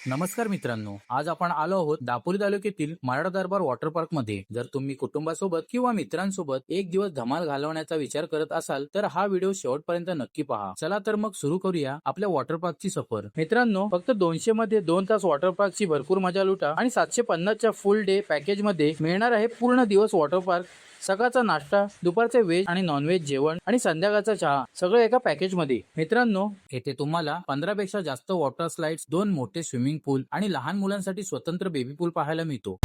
नमस्कार मित्रांनो, आज आपण आलो आहोत दापोली तालुक्यातील मारड दरबार वॉटर पार्क मध्ये। जर तुम्ही कुटुंबासोबत किंवा मित्रांसोबत एक दिवस धमाल घालवण्याचा विचार करत असाल तर हा व्हिडिओ शेवटपर्यंत नक्की पहा। चला तर मग सुरू करूया आपल्या वॉटर पार्कची सफर। मित्रांनो, फक्त 200 मध्ये 2 तास वॉटर पार्कची भरपूर मजा लुटा आणि 750 च्या फुल डे पॅकेज मध्ये मिळणार आहे पूर्ण दिवस वॉटर पार्क। सकाळचा नाश्ता, दुपारचे व्हेज आणि नॉन व्हेज जेवण आणि संध्याकाळचा चहा सगळं एका पॅकेज मध्ये। मित्रांनो, येथे तुम्हाला 15 पेक्षा जास्त वॉटर स्लाइड्स, 2 मोठे स्विमिंग पूल आणि लहान मुलांसाठी स्वतंत्र बेबी पूल पाहायला मिळतो।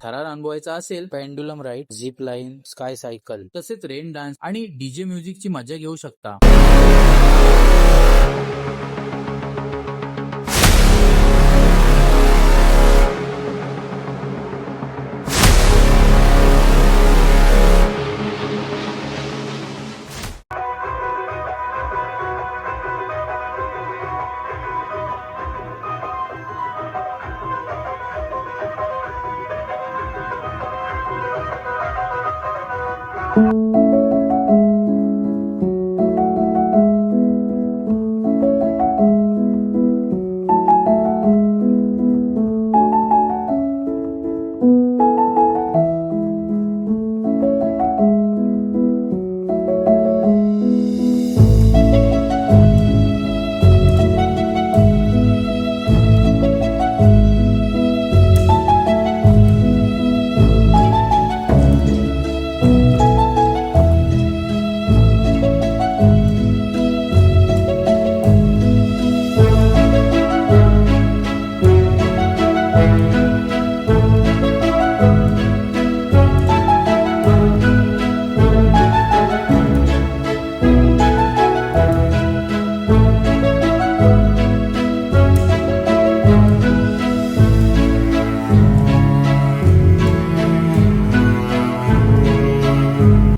थरार अनुभवायचा असेल pendulum ride, zip line, sky cycle तसेच रेन डान्स आणि डीजे म्युझिकची मजा घेऊ शकता।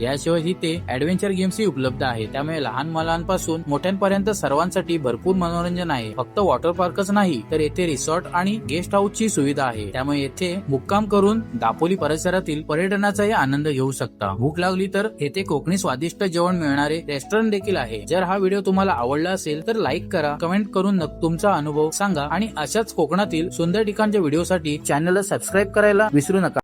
याशिवाय इथे ऍडव्हेंचर गेम्स ही उपलब्ध आहेत, त्यामुळे लहान मुलांपासून मोठ्यांपर्यंत सर्वांसाठी भरपूर मनोरंजन आहे। फक्त वॉटर पार्कच नाही तर येथे रिसॉर्ट आणि गेस्ट हाऊस ची सुविधा आहे, त्यामुळे येथे मुक्काम करून दापोली परिसरातील पर्यटनाचाही आनंद घेऊ शकता। भूक लागली तर येथे कोकणी स्वादिष्ट जेवण मिळणारे रेस्टॉरंट देखील आहे। जर हा व्हिडिओ तुम्हाला आवडला असेल तर लाईक करा, कमेंट करून तुमचा अनुभव सांगा आणि अशाच कोकणातील सुंदर ठिकाणच्या व्हिडिओसाठी चॅनलला सबस्क्राईब करायला विसरू नका।